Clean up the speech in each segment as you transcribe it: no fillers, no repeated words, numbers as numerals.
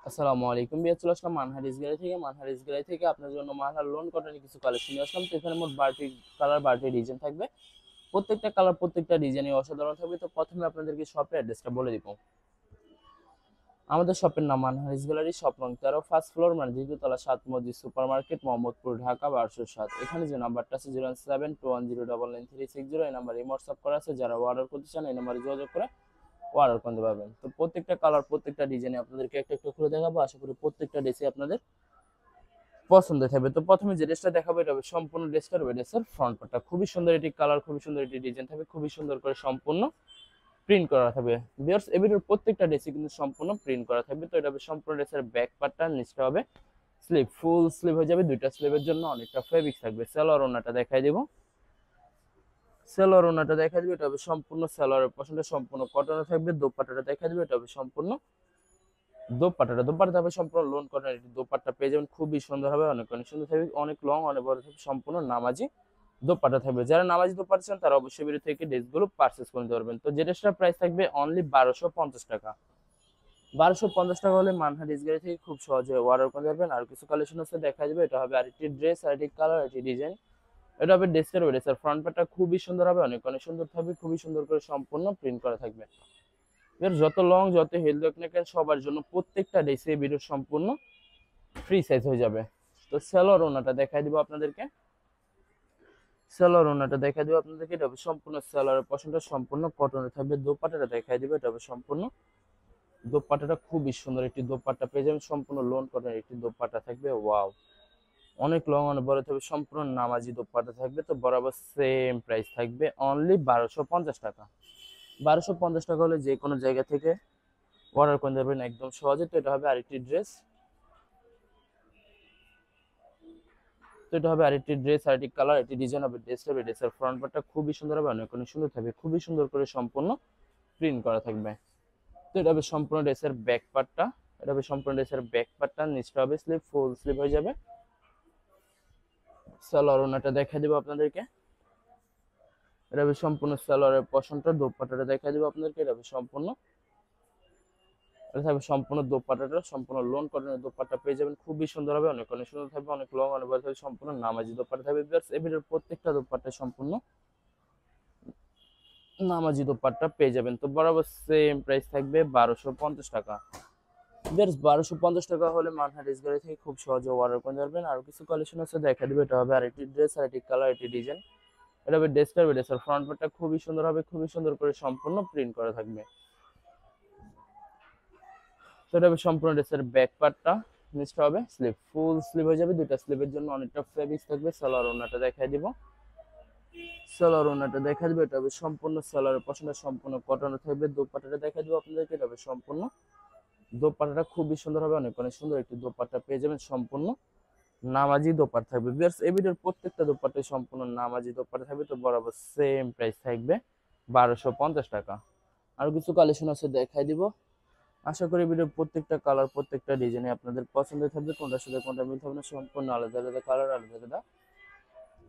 আসসালামু আলাইকুম বিয়ার, চলে আসলাম মানহারিস গ্যালারি থেকে আপনার জন্য মানহার লোন কটনের কিছু কালেকশন নিয়ে আসলাম। তো এখানে মোট 12টি কালার 12টি ডিজাইন থাকবে। প্রত্যেকটা কালার প্রত্যেকটা ডিজাইনই অসাধারণ থাকবে। তো প্রথমে আপনাদেরকে শপের অ্যাড্রেসটা বলে দিব। আমাদের শপের নাম মানহারিস গ্যালারি, শপ নং 13, ফার্স্ট ফ্লোর, মানে দ্বিতীয়তলা, 7 মসজিদ সুপার মার্কেট, মোহাম্মদপুর, ঢাকা 1207। এখানে যে নাম্বারটা আছে 07210999360, এই নাম্বারে হোয়াটসঅ্যাপ করা আছে। যারা অর্ডার করতে চান এই নাম্বারে যোগাযোগ করে অর্ডার করতে পারবেন। তো প্রত্যেকটা কালার প্রত্যেকটা ডিজাইনে আপনাদেরকে একটা একটা খুলে দেখাবো। আশা করি প্রত্যেকটা ড্রেসই আপনাদের পছন্দ থাকবে। তো প্রথমে যে ড্রেসটা দেখাবো এটা হবে সম্পূর্ণ ড্রেসটা রয়েছে ড্রেসের ফ্রন্ট পার্টটা খুবই সুন্দর, এটি কালার খুবই সুন্দর, এটি ডিজাইন থাকবে খুবই সুন্দর করে সম্পূর্ণ প্রিন্ট করা থাকবে। ভিউয়ার্স, এই ভিডিওর প্রত্যেকটা ড্রেসই কিন্তু সম্পূর্ণ প্রিন্ট করা থাকবে। তো এটা হবে সম্পূর্ণ ড্রেসের ব্যাক পার্টটা, নিচটা হবে স্লিভ, ফুল স্লিভ হয়ে যাবে, দুইটা স্লিভের জন্য অনেকটা ফেব্রিক থাকবে। সালোয়ার ওড়নাটা দেখাই দেব। সালোয়ার ওড়নাটা দেখাই দেবে, এটা হবে সম্পূর্ণ সালোয়ারের পশনটা সম্পূর্ণ কটনে থাকবে। দোপাট্টাটা দেখাই দেবে, এটা হবে সম্পূর্ণ দোপাট্টা হবে সম্পূর্ণ লোন কটনের। দোপাট্টা পেয়ে যাবেন, খুবই সুন্দর হবে, অনেক অনেক সুন্দর থাকবে, অনেক লং অনেক বড় থাকবে, সম্পূর্ণ নামাজি দোপাট্টা থাকবে। যারা নামাজি দোপাট্টা চান তারা অবশ্যই ভিডিও থেকে ড্রেসগুলো পারচেস করে নিতে পারবেন। তো যে ড্রেসটার প্রাইস থাকবে অনলি 1250 টাকা। 1250 টাকা হলে মানহা ড্রেস গ্যালারি থেকে খুব সহজে অর্ডার করে পারবেন। আর কিছু কালেকশন আছে দেখা যাবে। এটা হবে আরেকটি ড্রেস, আরেকটি কালার, আরেকটি ডিজাইন। এটা হবে ড্রেসের ওয়েট, স্যার ফ্রন্ট পার্টটা খুবই সুন্দর হবে, অনেক অনেক সুন্দর থাকবে, খুবই সুন্দর করে সম্পূর্ণ প্রিন্ট করা থাকবে। এর যত লং যত হেলদি হোক না কেন সবার জন্য প্রত্যেকটা ড্রেসে ভিডিও সম্পূর্ণ ফ্রি সাইজ হয়ে যাবে। তো সালোয়ার ওনাটা দেখাই দিব আপনাদেরকে। এটা হবে সম্পূর্ণ সালোয়ারের পশনটা সম্পূর্ণ কটনের থাকবে। দোপাট্টাটা দেখাই দিব, এটা হবে সম্পূর্ণ দোপাট্টাটা খুবই সুন্দর একটি দোপাট্টা পেয়ে যাবেন, সম্পূর্ণ লোন কটনের একটি দোপাট্টা থাকবে। ওয়াও, অনেক লং অনেক বড় থাকবে, সম্পূর্ণ নামাজি দোপাট্টা থাকবে। তো বরাবর সেম প্রাইস থাকবে অনলি 1250 টাকা। 1250 টাকা হলে যে কোনো জায়গা থেকে অর্ডার করে দেবেন একদম সহজে। তো এটা হবে আরেকটি ড্রেস, আরেকটি কালার, একটি ডিজাইন হবে। ড্রেসের ফ্রন্ট পার্টটা খুবই সুন্দর হবে, অনেক অনেক সুন্দর থাকবে, খুবই সুন্দর করে সম্পূর্ণ প্রিন্ট করা থাকবে। তো এটা হবে সম্পূর্ণ ড্রেসের ব্যাক পার্টটা, নিচটা হবে স্লিভ, ফুল স্লিভ হয়ে যাবে। সালোয়ার ওনাটা দেখা দিব আপনাদেরকে। এটা হবে সম্পূর্ণ সালোয়ারের পশনটা। দোপাট্টাটা দেখা দিব আপনাদেরকে। এটা থাকবে সম্পূর্ণ দোপাট্টাটা সম্পূর্ণ লোন কটনের দোপাট্টা পেয়ে যাবেন, খুবই সুন্দর হবে, অনেক অনেক সুন্দর থাকবে, অনেক লং অনেক বড় থাকবে, সম্পূর্ণ নামাজি দোপাট্টা থাকবে। এবারের প্রত্যেকটা দোপাট্টা সম্পূর্ণ নামাজি দোপাট্টা পেয়ে যাবেন। তো বরাবর সেম প্রাইস থাকবে 1250 টাকা। 1250 টাকা হলে মানহার ড্রেস গ্যালারি থেকে খুব সহজে অর্ডার করে পারবেন। আর কিছু কালেকশন আছে দেখা দিবে। এটা হবে আরেকটি ড্রেস, আরেকটি কালার, একটি ডিজাইন। এটা হবে ড্রেসের ফ্রন্ট পার্টটা খুবই সুন্দর হবে, খুবই সুন্দর করে সম্পূর্ণ প্রিন্ট করা থাকবে। তো এটা হবে সম্পূর্ণ ড্রেসের ব্যাক পার্টটা, নিচটা হবে স্লিভ, ফুল স্লিভ হয়ে যাবে, দুইটা স্লিভের জন্য অনেকটা ফেব্রিক থাকবে। সালোয়ার ওনাটা দেখাই দিব। এটা হবে সম্পূর্ণ সালোয়ারের পশনটা সম্পূর্ণ কটন থাকবে। দোপাট্টাটা দেখাই দিব আপনাদেরকে। এটা হবে সম্পূর্ণ দোপাট্টাটা খুবই সুন্দর হবে, অনেক অনেক সুন্দর একটি দোপাট্টা পেয়ে যাবেন, সম্পূর্ণ নামাজি দোপাট্টা থাকবে। ভিউয়ার্স, এই ভিডিওর প্রত্যেকটা দোপাট্টাই সম্পূর্ণ নামাজি দোপাট্টা থাকবে। তো বরাবর সেম প্রাইস থাকবে 1250 টাকা। আর কিছু কালেকশন আছে দেখাই দিব। আশা করি ভিডিওর প্রত্যেকটা কালার প্রত্যেকটা ডিজাইনে আপনাদের পছন্দ থাকবে, কোনটার সাথে কোনটা মিলতে হবে না, সম্পূর্ণ আলাদা আলাদা কালার আলাদা আলাদা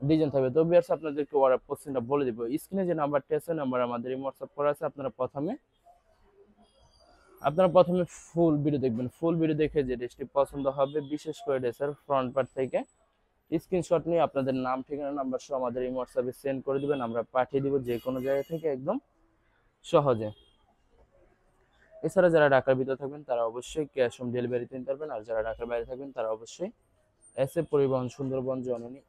ডিজাইন থাকবে। তো ভিউয়ার্স, আপনাদেরকে অর্ডার প্রসেসটা বলে দিব। স্ক্রিনে যে নাম্বারটি আছে নাম্বার আমাদের হোয়াটসঅ্যাপ করা আছে। আপনারা প্রথমে ফুল ভিডিও দেখবেন। ফুল ভিডিও দেখে যে ড্রেসটি পছন্দ হবে, বিশেষ করে ড্রেসের ফ্রন্ট পার্ট থেকে স্ক্রিনশট নিয়ে আপনাদের নাম ঠিকানা নাম্বার সহ আমাদের এই হোয়াটসঅ্যাপে সেন্ড করে দিবেন, আমরা পাঠিয়ে দিব যে কোনো জায়গা থেকে একদম সহজে। এছাড়া যারা ঢাকার ভিতরে থাকবেন তারা অবশ্যই ক্যাশ অন ডেলিভারিতে নিতে পারবেন। আর যারা ঢাকার বাইরে থাকবেন তারা অবশ্যই এসএ পরিবহন, সুন্দরবন, জননী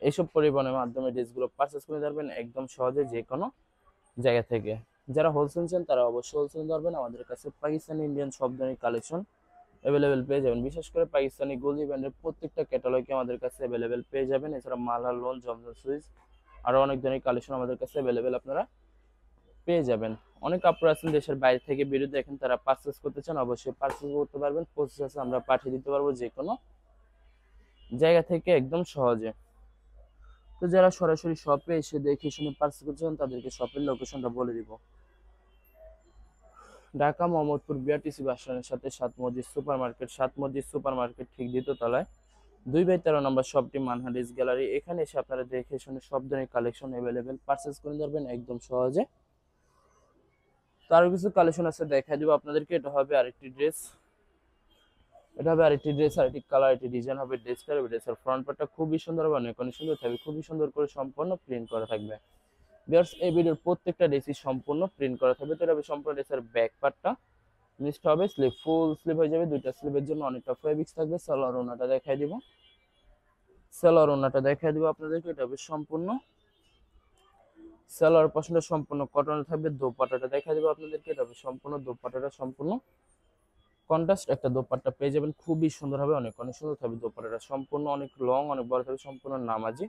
এইসব পরিবহনের মাধ্যমে ড্রেসগুলো পারচেস করে পারবেন একদম সহজে যে কোনো জায়গা থেকে। যারা হোলসেল চান তারা অবশ্যই হোলসেল পারবেন। আমাদের কাছে পাকিস্তানি ইন্ডিয়ান সব ধরনের কালেকশন অ্যাভেলেবেল পেয়ে যাবেন। বিশেষ করে পাকিস্তানি গোলজি ব্র্যান্ডের প্রত্যেকটা ক্যাটালগে আমাদের কাছে অ্যাভেলেবেল পেয়ে যাবেন। এছাড়া মালহার লোন, জমজম সুইচ, আরও অনেক ধরনের কালেকশন আমাদের কাছে অ্যাভেলেবেল আপনারা পেয়ে যাবেন। অনেক আপনারা আছেন দেশের বাইরে থেকে ভিডিও দেখেন, তারা পারচেস করতে চান, অবশ্যই পারচেস করতে পারবেন। প্রসেস আছে, আমরা পাঠিয়ে দিতে পারবো যে কোনো জায়গা থেকে একদম সহজে। তো যারা সরাসরি শপে এসে দেখে শুনে পারচেস করতে চান তাদেরকে শপের লোকেশনটা বলে দিব। ঢাকা মোহাম্মদপুর বিআরটিসি বাস স্ট্যান্ডের সাথে সাত মসজিদ সুপার মার্কেট ঠিক দ্বিতীয় তলায় 2/13 নম্বর শপটি মানহা ড্রেস গ্যালারি। এখানে এসে আপনারা দেখে শুনে সব ধরনের কালেকশন অ্যাভেলেবেল পারচেস করে পারবেন একদম সহজে। তো আরো কিছু কালেকশন আছে দেখাই দিব আপনাদেরকে। এটা হবে আরেকটি ড্রেস, আরেকটি কালার, আরেকটি ডিজাইন হবে ড্রেসটার। ড্রেসের ফ্রন্ট পার্টটা খুবই সুন্দর হবে, অনেক অনেক সুন্দর থাকবে, খুবই সুন্দর করে সম্পূর্ণ প্রিন্ট করা থাকবে। ভিউয়ার্স এই ভিডিওর প্রত্যেকটা ড্রেসই সম্পূর্ণ প্রিন্ট করা থাকবে। তো এটা হবে সম্পূর্ণ ড্রেসের ব্যাক পার্টটা। নিচটা হবে স্লিভ, ফুল স্লিভ হয়ে যাবে, দুইটা স্লিভের জন্য অনেকটা ফেব্রিক্স থাকবে। সালোয়ার ওড়নাটা দেখাই দিব, আপনাদেরকে। এটা হবে সম্পূর্ণ সালোয়ার পশনটা সম্পূর্ণ কটনের থাকবে। দোপাট্টাটা দেখাই দিব আপনাদেরকে। এটা হবে সম্পূর্ণ দোপাট্টাটা সম্পূর্ণ কন্ট্রাস্ট একটা দোপাট্টা পেয়ে যাবেন, খুবই সুন্দর হবে, অনেক অনেক সুন্দর থাকবে। দোপাট্টাটা সম্পূর্ণ অনেক লং, অনেক বড় থাকবে, সম্পূর্ণ নামাজি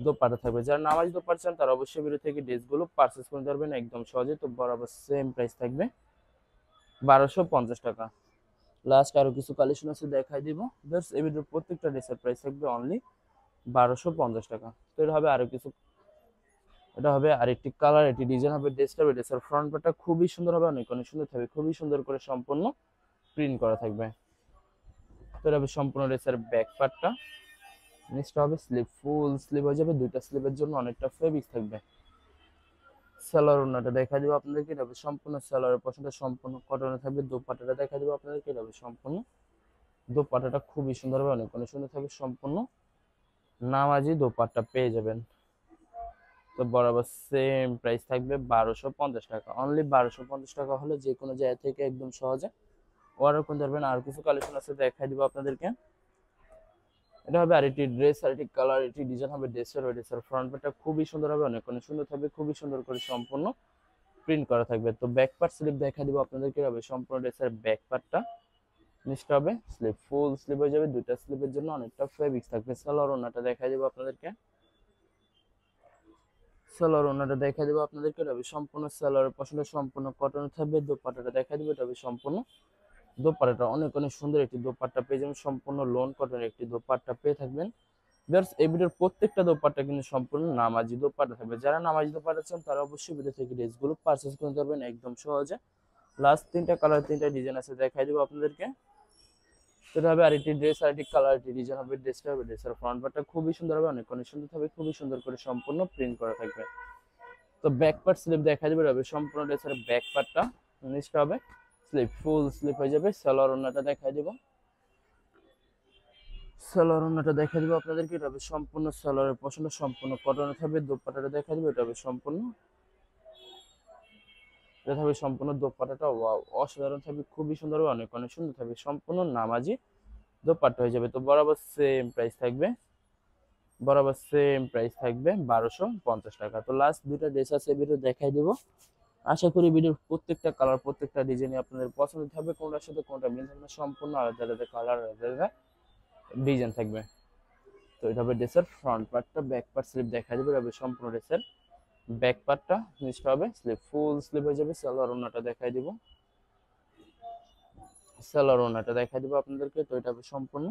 দোপাট্টা থাকবে। যারা নামাজি দোপাট্টা চান তারা অবশ্যই ভিডিও থেকে ড্রেসগুলো পারচেজ করতে পারবেন একদম সহজে। তো বরাবর সেম প্রাইস থাকবে 1250 টাকা। লাস্ট আরো কিছু কালেকশন আছে দেখাই দিব। জাস্ট এই ভিডিওর প্রত্যেকটা ড্রেসের প্রাইস থাকবে অনলি 1250 টাকা। তো এটা হবে আরো কিছু, এটা হবে আরেকটি কালার, এটি ডিজাইন হবে ড্রেসটা। ড্রেসের ফ্রন্ট পার্টটা খুবই সুন্দর হবে, অনেক অনেক সুন্দর থাকবে, খুবই সুন্দর করে সম্পূর্ণ প্রিন্ট করা থাকবে। তো এটা হবে সম্পূর্ণ ড্রেসের ব্যাক পার্টটা। নিচটা হবে স্লিভ, ফুল স্লিভ হয়ে যাবে, দুইটা স্লিভের জন্য অনেকটা ফেব্রিক থাকবে। সালোয়ার ওড়নাটা দেখা দিব আপনাদেরকে। এটা হবে সম্পূর্ণ সালোয়ারের পশনটা সম্পূর্ণ কটনে থাকবে। দোপাট্টাটা দেখা দিব আপনাদেরকে। এটা হবে সম্পূর্ণ দোপাট্টাটা খুবই সুন্দর হবে, অনেক অনেক সুন্দর থাকবে, সম্পূর্ণ নামাজি দোপাট্টা পেয়ে যাবেন। তো বরাবর সেম প্রাইস থাকবে 1250 টাকা। অনলি 1250 টাকা হলে যে কোনো জায়গা থেকে একদম সহজে অর্ডার করতে পারবেন। আর কিছু কালেকশন আছে দেখাই দিব আপনাদেরকে। এটা হবে আরেকটি ড্রেস, আরেকটি কালার, এটি ডিজাইন হবে ড্রেসের। ড্রেসের ফ্রন্ট পার্টটা খুবই সুন্দর হবে, অনেক অনেক সুন্দর থাকবে, খুবই সুন্দর করে সম্পূর্ণ প্রিন্ট করা থাকবে। তো ব্যাক পার্ট স্লিপ দেখা দিব আপনাদেরকে। হবে সম্পূর্ণ ড্রেসের ব্যাক পার্টটা। নিচটা হবে স্লিপ, ফুল স্লিপ হয়ে যাবে, দুইটা স্লিপের জন্য অনেকটা ফেব্রিক্স থাকবে। সালোয়ার ওড়নাটা দেখা দিব আপনাদেরকে। সালোয়ার ওড়নাটা দেখা দিব আপনাদেরকে। এটা হবে সম্পূর্ণ সালোয়ারের পশনটা সম্পূর্ণ কটন থাকবে। দোপাট্টাটা দেখা দিব। এটা হবে সম্পূর্ণ দোপাট্টাটা অনেক অনেক সুন্দর একটি দোপাট্টা পেয়ে যাবেন, সম্পূর্ণ লোন কটনের একটি দোপাট্টা পেয়ে থাকবেন। ভিউয়ার্স এই ভিডিওর প্রত্যেকটা দোপাট্টা কিন্তু সম্পূর্ণ নামাজি দোপাট্টা থাকবে। যারা নামাজি দোপাট্টা চান তারা অবশ্যই ভিডিও থেকে ড্রেসগুলো পারচেজ করতে পারবেন একদম সহজে। লাস্ট তিনটা কালার, তিনটা ডিজাইন আছে দেখাই দিব আপনাদেরকে। সেটা হবে আরেকটি ড্রেস, আরেকটি কালার, আরেকটি ডিজাইন হবে ড্রেসটা। হবে ড্রেসের ফ্রন্ট পার্টটা খুবই সুন্দর হবে, অনেক অনেক সুন্দর থাকবে, খুবই সুন্দর করে সম্পূর্ণ প্রিন্ট করা থাকবে। তো ব্যাক পার্ট স্লিপ দেখা যাবে। হবে সম্পূর্ণ ড্রেসের ব্যাক পার্টটা। নিচটা হবে স্লিপ, ফুল স্লিপ হয়ে যাবে। সালোয়ার ওড়নাটা দেখা দিব, সালোয়ার ওড়নাটা দেখা দিব আপনাদেরকে। এটা হবে সম্পূর্ণ সালোয়ারের পশনটা সম্পূর্ণ কটনে থাকবে। দোপাট্টাটা দেখা দিব। এটা হবে সম্পূর্ণ, এটা থাকবে সম্পূর্ণ দোপাট্টাটা ওয়াও অসাধারণ থাকবে, খুবই সুন্দর হবে, অনেক অনেক সুন্দর থাকবে, সম্পূর্ণ নামাজি দোপাট্টা হয়ে যাবে। তো বরাবর সেম প্রাইস থাকবে, 1250 টাকা। তো লাস্ট দুইটা ড্রেস আছে ভিডিও দেখাই দিব। আশা করি ভিডিওর প্রত্যেকটা কালার, প্রত্যেকটা ডিজাইন আপনাদের পছন্দ হবে। কোনটার সাথে কোনটা মিল থাকবে, সম্পূর্ণ আলাদা আলাদা কালার, আলাদা আলাদা ডিজাইন থাকবে। তো এটা হবে ড্রেসের ফ্রন্ট পার্টটা। ব্যাক পার্ট স্লিপ দেখা যাবে। এটা হবে সম্পূর্ণ ড্রেসের ব্যাক পার্টটা। নিচটা হবে স্লিপ, ফুল স্লিপ হয়ে যাবে। সালোয়ার ওড়নাটা দেখাই দিব, সালোয়ার ওড়নাটা দেখাই দিব আপনাদেরকে। তো এটা হবে সম্পূর্ণ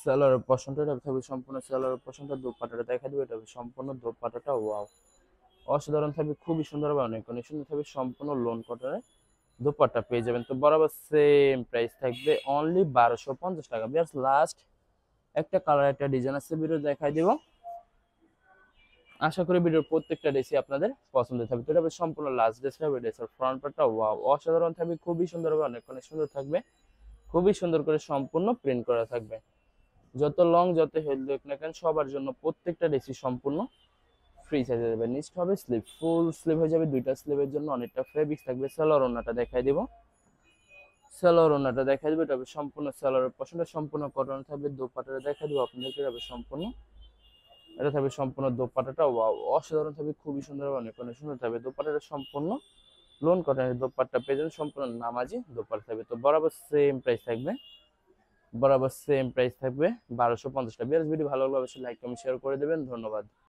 সালোয়ারের পশনটা। এটা হবে সম্পূর্ণ সালোয়ারের পশনটা। দোপাট্টাটা দেখা দিব। এটা হবে সম্পূর্ণ দোপাট্টাটা ওয়াও অসাধারণ থাকবে, খুবই সুন্দর হবে, অনেক অনেক সুন্দর থাকবে, সম্পূর্ণ লোন কটনের দোপাট্টা পেয়ে যাবেন। তো বরাবর সেম প্রাইস থাকবে অনলি 1250 টাকা। বিয়ার্স লাস্ট একটা কালার, একটা ডিজাইন আছে ভিডিও দেখাই দিব। আশা করি ভিডিওর প্রত্যেকটা ড্রেসই আপনাদের পছন্দ থাকবে। তো এটা হবে সম্পূর্ণ লাস্ট ড্রেসটা হবে। ড্রেসের ফ্রন্ট পার্টটা ওয়াও অসাধারণ থাকবে, খুবই সুন্দর হবে, অনেক অনেক সুন্দর থাকবে, খুবই সুন্দর করে সম্পূর্ণ প্রিন্ট করা থাকবে। যত লং যত হেলদি হোক না কেন সবার জন্য প্রত্যেকটা ড্রেসই সম্পূর্ণ ফ্রি সাইজে যাবে। নিচটা হবে স্লিভ, ফুল স্লিভ হয়ে যাবে, দুইটা স্লিভের জন্য অনেকটা ফেব্রিক থাকবে। সালোয়ার ওড়নাটা দেখাই দিব, সালোয়ার ওড়নাটা দেখাই দিব। এটা হবে সম্পূর্ণ সালোয়ারের পশনটা সম্পূর্ণ কটন থাকবে। দোপাট্টাটা দেখাই দিব আপনাদেরকে। এটা হবে সম্পূর্ণ, এটা থাকবে সম্পূর্ণ দোপাট্টাটা ওয়াও অসাধারণ থাকবে, খুবই সুন্দর হবে, অনেক অনেক সুন্দর থাকবে। দোপাট্টাটা সম্পূর্ণ লোন কটনের দোপাট্টা পেয়ে যাবেন, সম্পূর্ণ নামাজি দোপাট্টা থাকবে। তো বরাবর সেম প্রাইস থাকবে, 1250 টাকা। ভিডিও ভালো লাগলে অবশ্যই লাইক কমেন্ট শেয়ার করে দেবেন। ধন্যবাদ।